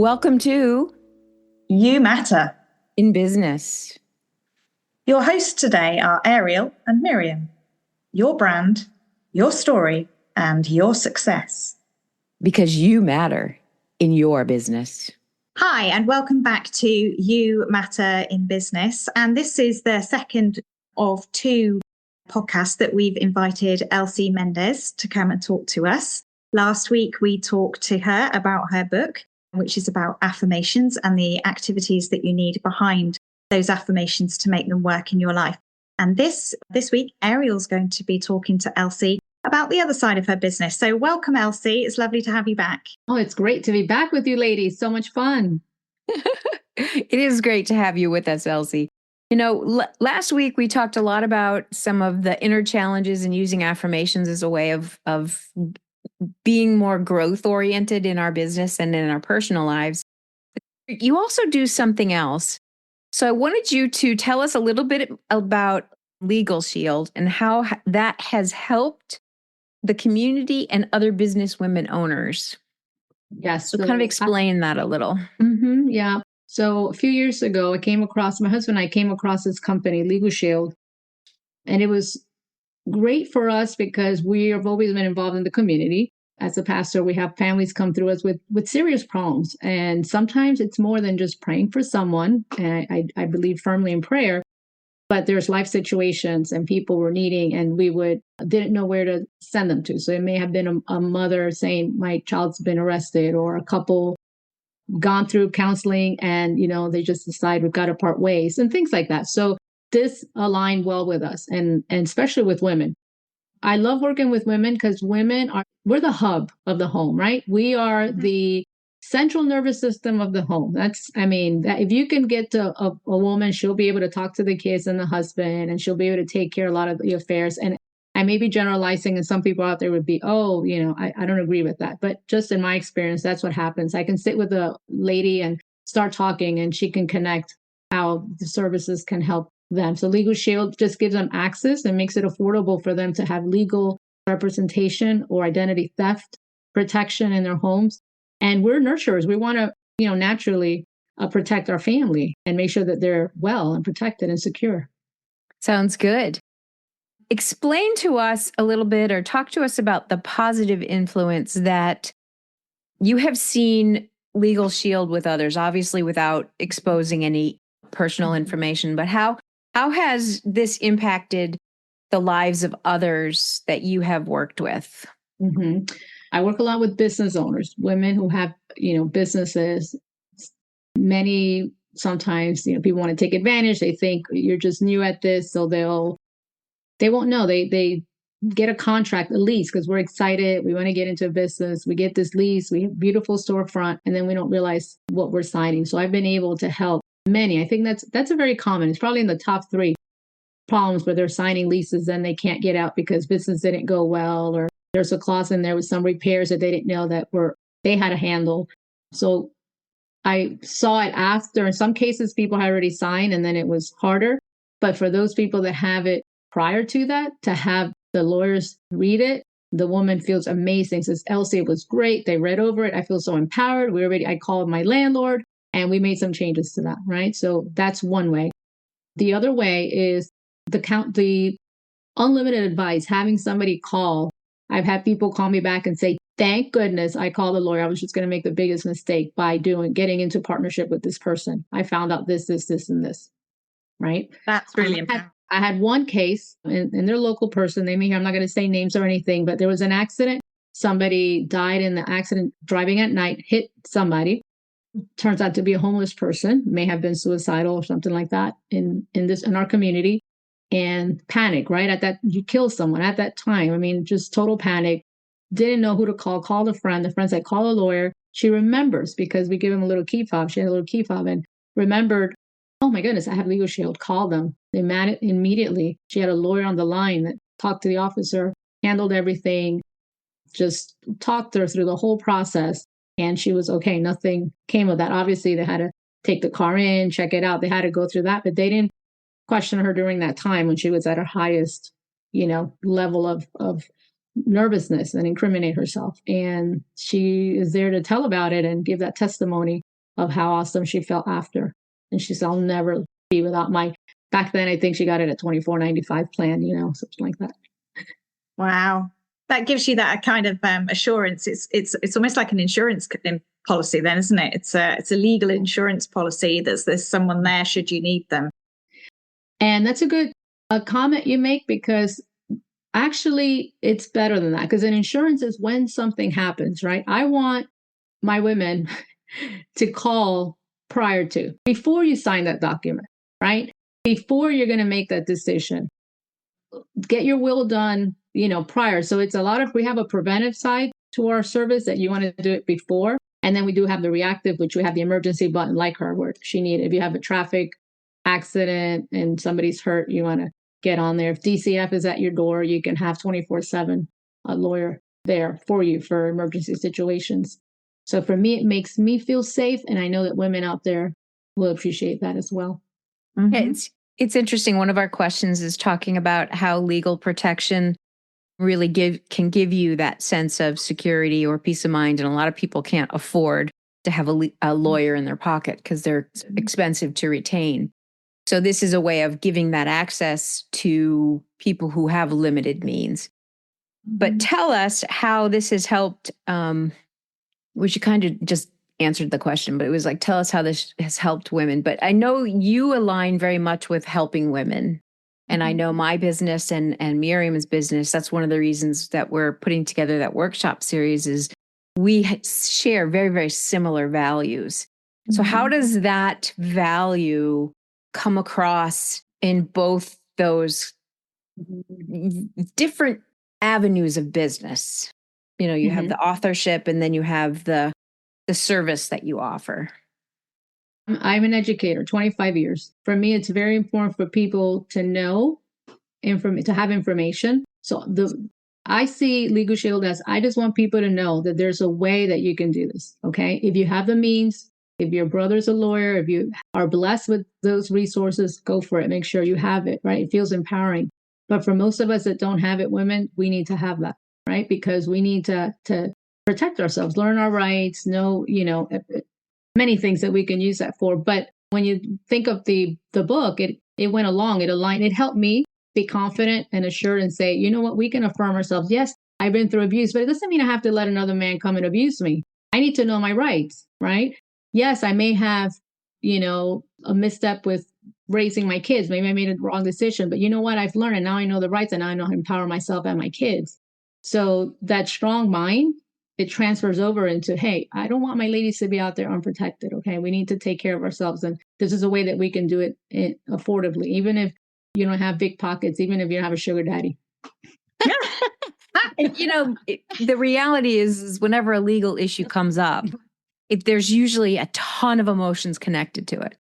Welcome to You Matter. In Business. Your hosts today are Ariel and Miriam. Your brand, your story, and your success. Because you matter in your business. Hi, and welcome back to You Matter in Business. And this is the second of two podcasts that we've invited Elsie Mendes to come and talk to us. Last week, we talked to her about her book, which is about affirmations and the activities that you need behind those affirmations to make them work in your life. And this week, Ariel's going to be talking to Elsie about the other side of her business. So welcome, Elsie. It's lovely to have you back. Oh, it's great to be back with you ladies. So much fun. It is great to have you with us, Elsie. You know, last week we talked a lot about some of the inner challenges in using affirmations as a way of being more growth oriented in our business and in our personal lives. You also do something else. So I wanted you to tell us a little bit about LegalShield and how that has helped the community and other business women owners. Yes. So kind of explain that a little. Yeah. So a few years ago, my husband and I came across this company, LegalShield, and it was great for us because we have always been involved in the community. As a pastor, we have families come through us with serious problems. And sometimes it's more than just praying for someone. And I believe firmly in prayer, but there's life situations and people were needing, and we didn't know where to send them to. So it may have been a mother saying, my child's been arrested, or a couple gone through counseling and, they just decide we've got to part ways and things like that. So this aligned well with us, and especially with women. I love working with women because we're the hub of the home, right? We are the central nervous system of the home. If you can get to a woman, she'll be able to talk to the kids and the husband, and she'll be able to take care of a lot of the affairs. And I may be generalizing, and some people out there would be, I don't agree with that. But just in my experience, that's what happens. I can sit with a lady and start talking, and she can connect how the services can help them. So LegalShield just gives them access and makes it affordable for them to have legal representation or identity theft protection in their homes. And we're nurturers. We want to, naturally protect our family and make sure that they're well and protected and secure. Sounds good. Explain to us a little bit, or talk to us about the positive influence that you have seen LegalShield with others, obviously without exposing any personal information, but how has this impacted the lives of others that you have worked with? I work a lot with business owners, women who have, businesses. Many, sometimes, people want to take advantage. They think you're just new at this, so they won't know. They get a contract, a lease, because we're excited. We want to get into a business. We get this lease. We have a beautiful storefront, and then we don't realize what we're signing. So I've been able to help many. I think that's a very common. It's probably in the top 3 problems where they're signing leases and they can't get out because business didn't go well, or there's a clause in there with some repairs that they didn't know that they had to handle. So I saw it after. In some cases, people had already signed and then it was harder. But for those people that have it prior to that, to have the lawyers read it, the woman feels amazing. Says, Elsie, it was great. They read over it. I feel so empowered. I called my landlord and we made some changes to that, right? So that's one way. The other way is the unlimited advice, having somebody call. I've had people call me back and say, thank goodness I called the lawyer. I was just going to make the biggest mistake by getting into partnership with this person. I found out this, and this, right? That's really important. I had one case, and they're a local person. I'm not going to say names or anything, but there was an accident. Somebody died in the accident driving at night, hit somebody. Turns out to be a homeless person, may have been suicidal or something like that in our community. And panic, right? You kill someone at that time. Just total panic. Didn't know who to call. Called a friend. The friend said, call a lawyer. She remembers because we give him a little key fob. She had a little key fob and remembered, oh my goodness, I have LegalShield. Call them. They met it immediately. She had a lawyer on the line that talked to the officer, handled everything, just talked her through the whole process. And she was okay. Nothing came of that. Obviously, they had to take the car in, check it out. They had to go through that, but they didn't question her during that time when she was at her highest, level of nervousness and incriminate herself. And she is there to tell about it and give that testimony. of how awesome she felt after. And she said, I'll never be without my, back then, I think she got it at $24.95 plan, something like that. Wow. That gives you that kind of assurance. It's almost like an insurance policy then, isn't it? It's a legal insurance policy. There's someone there should you need them. And that's a good comment you make, because actually it's better than that. Because an insurance is when something happens, right? I want my women to call prior to, before you sign that document, right? Before you're going to make that decision, get your will done, prior. So it's we have a preventive side to our service that you want to do it before. And then we do have the reactive, which we have the emergency button like her, where she needed. If you have a traffic accident and somebody's hurt, you want to get on there. If DCF is at your door, you can have 24/7 a lawyer there for you for emergency situations. So for me, it makes me feel safe. And I know that women out there will appreciate that as well. Mm-hmm. Yeah, it's interesting. One of our questions is talking about how legal protection really can give you that sense of security or peace of mind. And a lot of people can't afford to have a lawyer in their pocket because they're expensive to retain. So this is a way of giving that access to people who have limited means. But tell us how this has helped, which you kind of just answered the question, but it was like, tell us how this has helped women. But I know you align very much with helping women. And I know my business and Miriam's business, that's one of the reasons that we're putting together that workshop series is we share very, very similar values. So how does that value come across in both those different avenues of business? You have the authorship and then you have the service that you offer. I'm an educator, 25 years. For me, it's very important for people to know, to have information. So I see LegalShield as, I just want people to know that there's a way that you can do this, okay? If you have the means, if your brother's a lawyer, if you are blessed with those resources, go for it. Make sure you have it, right? It feels empowering. But for most of us that don't have it, women, we need to have that, right? Because we need to protect ourselves, learn our rights, know, many things that we can use that for. But when you think of the book, it went along, it aligned, it helped me be confident and assured and say, you know what, we can affirm ourselves. Yes, I've been through abuse, but it doesn't mean I have to let another man come and abuse me. I need to know my rights, right? Yes, I may have, a misstep with raising my kids. Maybe I made a wrong decision, but you know what? I've learned and now I know the rights and now I know how to empower myself and my kids. So that strong mind, it transfers over into, hey, I don't want my ladies to be out there unprotected. Okay, we need to take care of ourselves. And this is a way that we can do it affordably, even if you don't have big pockets, even if you don't have a sugar daddy. The reality is whenever a legal issue comes up, there's usually a ton of emotions connected to it.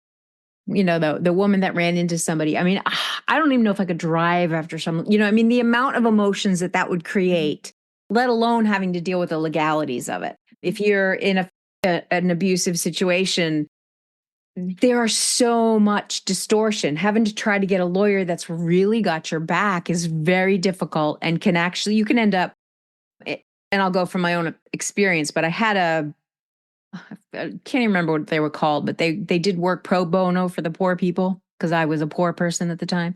The woman that ran into somebody. I mean, I don't even know if I could drive after someone, the amount of emotions that would create, let alone having to deal with the legalities of it. If you're in an abusive situation, there are so much distortion. Having to try to get a lawyer that's really got your back is very difficult and you can end up, and I'll go from my own experience, but I had I can't even remember what they were called, but they did work pro bono for the poor people because I was a poor person at the time.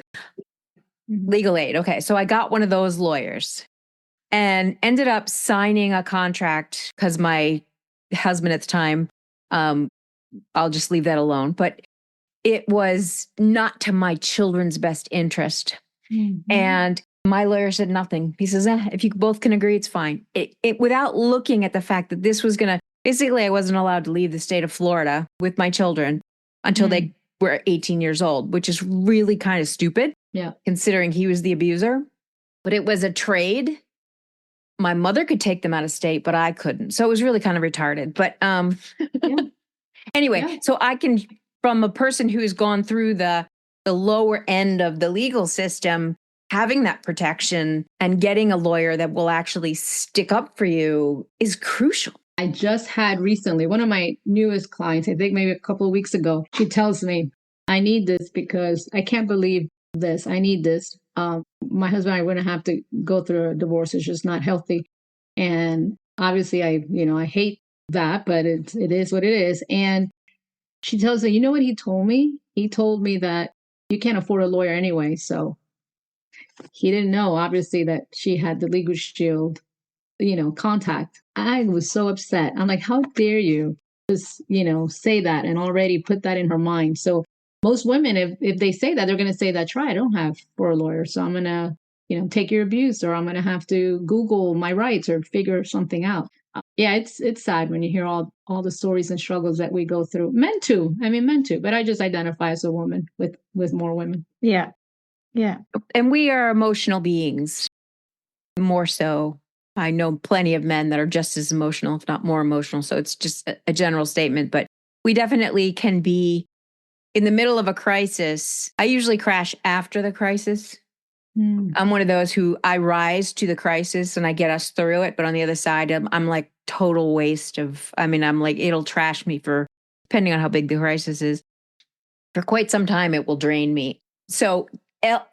Legal aid. Okay. So I got one of those lawyers and ended up signing a contract because my husband at the time, I'll just leave that alone, but it was not to my children's best interest. And my lawyer said nothing. He says, if you both can agree, it's fine. It without looking at the fact that this was going to, basically, I wasn't allowed to leave the state of Florida with my children until they were 18 years old, which is really kind of stupid, considering he was the abuser. But it was a trade. My mother could take them out of state, but I couldn't. So it was really kind of retarded. But anyway, so I can, from a person who's gone through the lower end of the legal system, having that protection and getting a lawyer that will actually stick up for you is crucial. I just had recently one of my newest clients, I think maybe a couple of weeks ago, she tells me, I need this because I can't believe this. I need this. My husband and I wouldn't have to go through a divorce. It's just not healthy. And obviously I hate that, but it is what it is. And She tells her, you know what he told me? He told me that you can't afford a lawyer anyway. So he didn't know, obviously, that she had the LegalShield, contact. I was so upset. I'm like, how dare you just, say that and already put that in her mind. So most women, if they say that, they're going to say, that's right, I don't have for a lawyer. So I'm going to, take your abuse, or I'm going to have to Google my rights or figure something out. Yeah, it's sad when you hear all the stories and struggles that we go through. Men too. I mean, men too. But I just identify as a woman with more women. Yeah. Yeah. And we are emotional beings, more so. I know plenty of men that are just as emotional, if not more emotional. So it's just a general statement, but we definitely can be in the middle of a crisis. I usually crash after the crisis. I'm one of those who I rise to the crisis and I get us through it. But on the other side, I'm like total waste of, I'm like, it'll trash me for, depending on how big the crisis is, for quite some time, it will drain me. So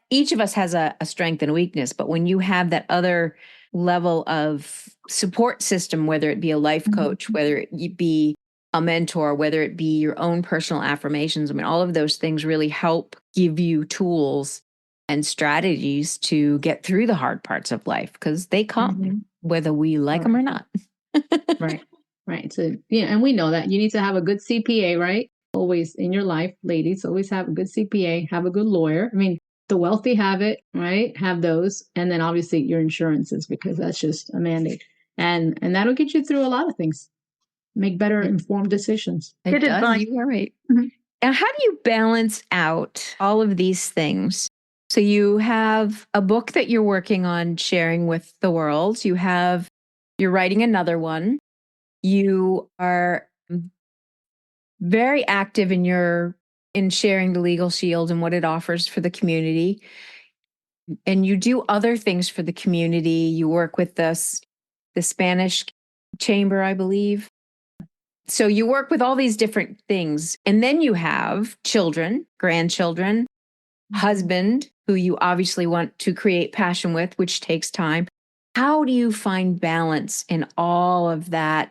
each of us has a strength and a weakness. But when you have that other level of support system, whether it be a life coach, whether it be a mentor, whether it be your own personal affirmations, I mean, all of those things really help give you tools and strategies to get through the hard parts of life, because they come whether we like them or not. Right. So, and we know that you need to have a good CPA, right? Always in your life, ladies, always have a good CPA, have a good lawyer. I mean, the wealthy have it, right? Have those. And then obviously your insurances, because that's just a mandate. And that'll get you through a lot of things. Make better informed decisions. Good advice. You are right. Now, how do you balance out all of these things? So you have a book that you're working on sharing with the world. You're writing another one. You are very active in sharing the LegalShield and what it offers for the community. And you do other things for the community. You work with the Spanish Chamber, I believe. So you work with all these different things. And then you have children, grandchildren, husband, who you obviously want to create passion with, which takes time. How do you find balance in all of that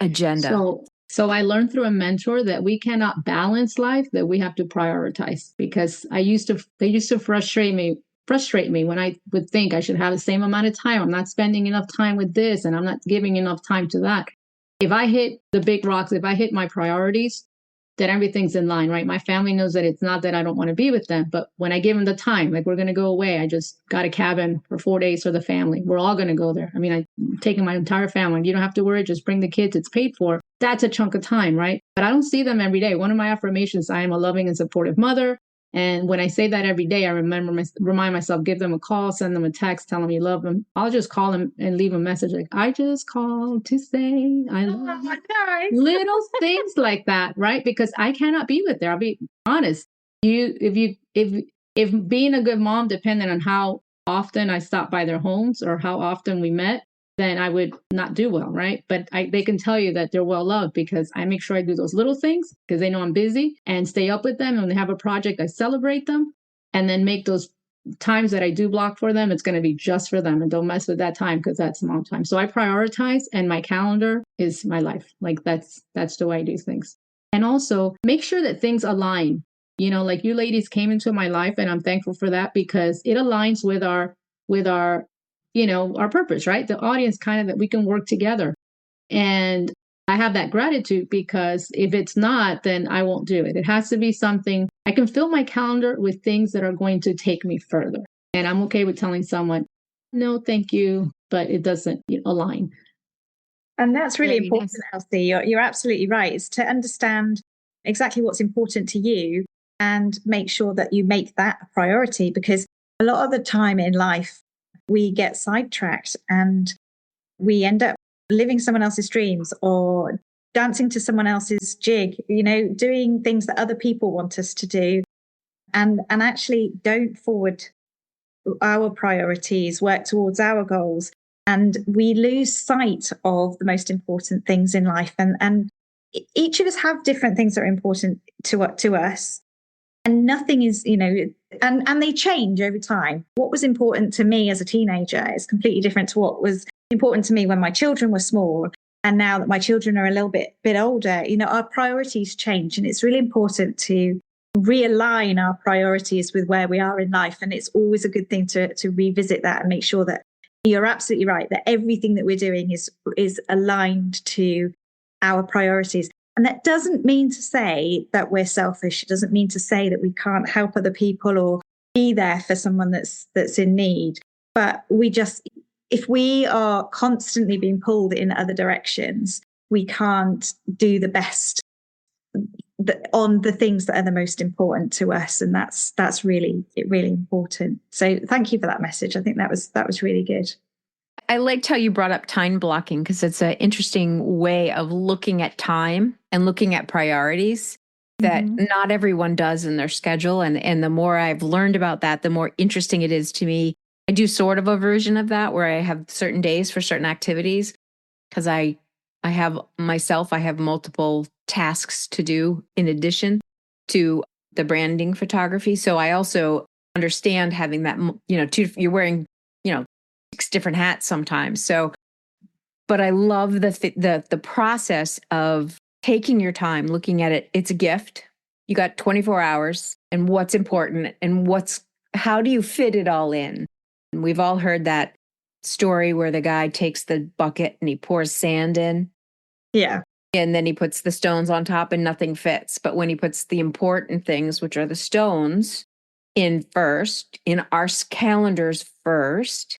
agenda? So I learned through a mentor that we cannot balance life, that we have to prioritize, because they used to frustrate me when I would think I should have the same amount of time. I'm not spending enough time with this and I'm not giving enough time to that. If I hit the big rocks, if I hit my priorities, then everything's in line, right? My family knows that it's not that I don't want to be with them, but when I give them the time, like we're going to go away, I just got a cabin for 4 days for the family. We're all going to go there. I mean, I'm taking my entire family. You don't have to worry. Just bring the kids. It's paid for. That's a chunk of time, right? But I don't see them every day. One of my affirmations, I am a loving and supportive mother. And when I say that every day, I remind myself, give them a call, send them a text, tell them you love them. I'll just call them and leave a message like, I just called to say I love you. Little things like that, right? Because I cannot be with her. I'll be honest. If being a good mom depended on how often I stopped by their homes or how often we met, then I would not do well, right? But they can tell you that they're well loved because I make sure I do those little things because they know I'm busy, and stay up with them. And when they have a project, I celebrate them, and then make those times that I do block for them, it's going to be just for them, and don't mess with that time because that's mom time. So I prioritize, and my calendar is my life. Like that's the way I do things. And also make sure that things align. Like you ladies came into my life, and I'm thankful for that because it aligns with our our purpose, right? The audience kind of that we can work together. And I have that gratitude because if it's not, then I won't do it. It has to be something I can fill my calendar with things that are going to take me further. And I'm okay with telling someone, no, thank you, but it doesn't align. And that's really important, Elsie. You're absolutely right. It's to understand exactly what's important to you and make sure that you make that a priority, because a lot of the time in life, we get sidetracked and we end up living someone else's dreams or dancing to someone else's jig, doing things that other people want us to do, and actually don't forward our priorities, work towards our goals. And we lose sight of the most important things in life. And each of us have different things that are important to us. And nothing is, and they change over time. What was important to me as a teenager is completely different to what was important to me when my children were small. And now that my children are a little bit older, our priorities change, and it's really important to realign our priorities with where we are in life. And it's always a good thing to revisit that and make sure that you're absolutely right, that everything that we're doing is aligned to our priorities. And that doesn't mean to say that we're selfish. It doesn't mean to say that we can't help other people or be there for someone that's in need. But if we are constantly being pulled in other directions, we can't do the best on the things that are the most important to us. And that's really important. So thank you for that message. I think that was really good. I liked how you brought up time blocking, because it's an interesting way of looking at time and looking at priorities that not everyone does in their schedule. And the more I've learned about that, the more interesting it is to me. I do sort of a version of that where I have certain days for certain activities, because I have multiple tasks to do in addition to the branding photography. So I also understand having that, you're wearing, 6 different hats sometimes. So, but I love the process of taking your time, looking at it. It's a gift. You got 24 hours, and what's important and how do you fit it all in? And we've all heard that story where the guy takes the bucket and he pours sand in. Yeah. And then he puts the stones on top and nothing fits. But when he puts the important things, which are the stones, in first, in our calendars first,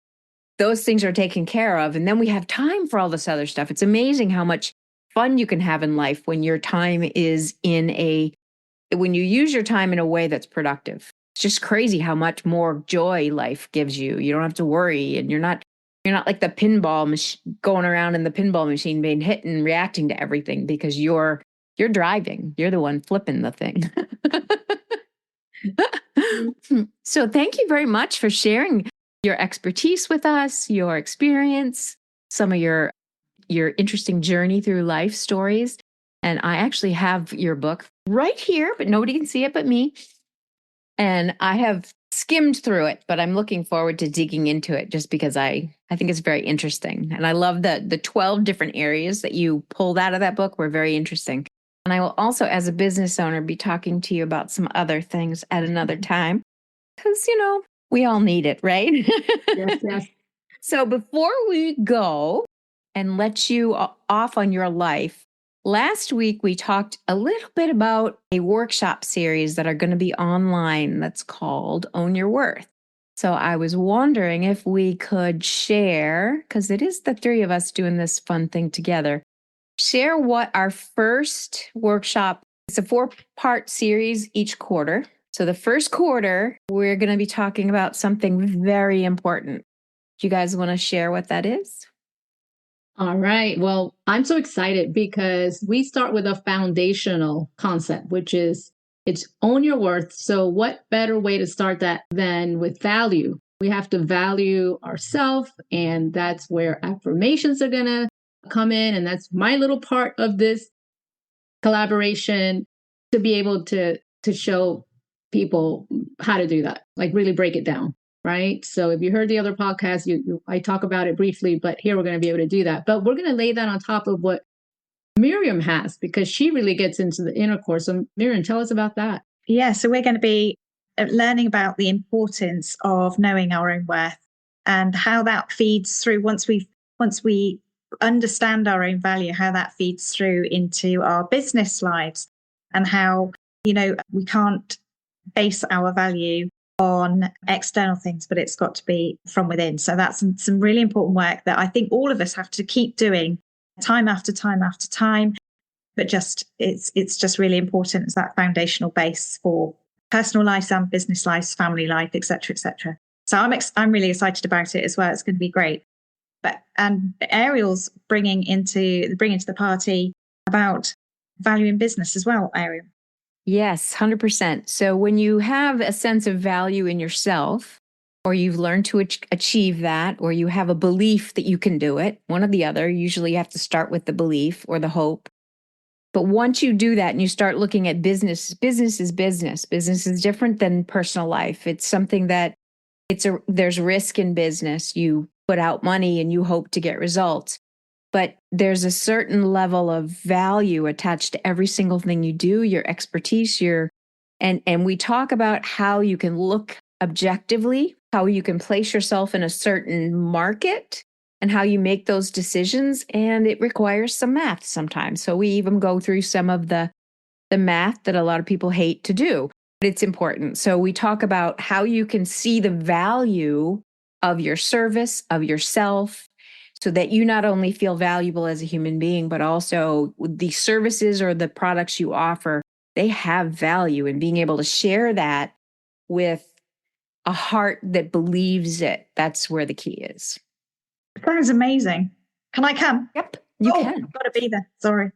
those things are taken care of. And then we have time for all this other stuff. It's amazing how much fun you can have in life when your time is when you use your time in a way that's productive. It's just crazy how much more joy life gives you. You don't have to worry, and you're not like the pinball machine going around in the pinball machine being hit and reacting to everything, because you're driving. You're the one flipping the thing. So thank you very much for sharing your expertise with us, your experience, some of your interesting journey through life stories. And I actually have your book right here, but nobody can see it but me. And I have skimmed through it, but I'm looking forward to digging into it, just because I think it's very interesting. And I love the 12 different areas that you pulled out of that book were very interesting. And I will also, as a business owner, be talking to you about some other things at another time, because, we all need it, right? Yes. So before we go and let you off on your life, last week we talked a little bit about a workshop series that are going to be online that's called Own Your Worth. So I was wondering if we could share, because it is the 3 of us doing this fun thing together, share what our first workshop, it's a 4-part series each quarter. So the first quarter, we're going to be talking about something very important. Do you guys want to share what that is? All right. Well, I'm so excited because we start with a foundational concept, which is it's own your worth. So what better way to start that than with value? We have to value ourselves, and that's where affirmations are going to come in. And that's my little part of this collaboration, to be able to show people how to do that, like really break it down. Right. So if you heard the other podcast, I talk about it briefly, but here we're going to be able to do that. But we're going to lay that on top of what Miriam has, because she really gets into the inner core. So Miriam, tell us about that. Yeah. So we're going to be learning about the importance of knowing our own worth and how that feeds through once we understand our own value, how that feeds through into our business lives, and how, we can't base our value on external things, but it's got to be from within. So that's some really important work that I think all of us have to keep doing time after time after time. But it's just really important as that foundational base for personal lives and business lives, family life, etc., etc. So I'm really excited about it as well. It's going to be great. And Ariel's bringing into the party about value in business as well, Ariel. Yes, 100%. So when you have a sense of value in yourself, or you've learned to achieve that, or you have a belief that you can do it, one or the other, usually you have to start with the belief or the hope. But once you do that and you start looking at business is business. Business is different than personal life. It's something that there's risk in business. You put out money and you hope to get results. but there's a certain level of value attached to every single thing you do, your expertise, and we talk about how you can look objectively, how you can place yourself in a certain market, and how you make those decisions. And it requires some math sometimes. So we even go through some of the math that a lot of people hate to do, but it's important. So we talk about how you can see the value of your service, of yourself, so that you not only feel valuable as a human being, but also the services or the products you offer, they have value, and being able to share that with a heart that believes it. That's where the key is. Sounds amazing. Can I come? Yep, you can. I've got to be there. Sorry.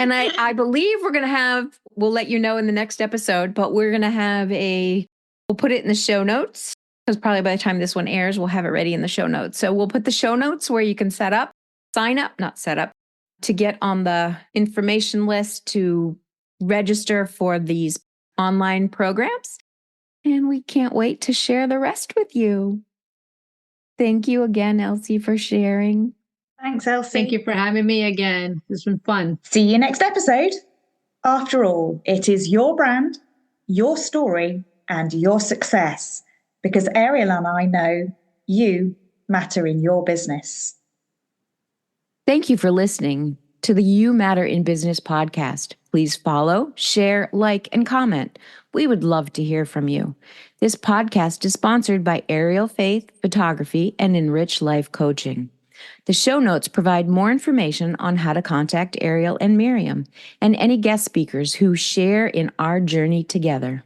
And I believe we'll let you know in the next episode, but we'll put it in the show notes, because probably by the time this one airs, we'll have it ready in the show notes. So we'll put the show notes where you can to get on the information list to register for these online programs. And we can't wait to share the rest with you. Thank you again, Elsie, for sharing. Thanks, Elsie. Thank you for having me again. It's been fun. See you next episode. After all, it is your brand, your story, and your success. Because Ariel and I know you matter in your business. Thank you for listening to the You Matter in Business podcast. Please follow, share, like, and comment. We would love to hear from you. This podcast is sponsored by Ariel Faith Photography and Enrich Life Coaching. The show notes provide more information on how to contact Ariel and Miriam and any guest speakers who share in our journey together.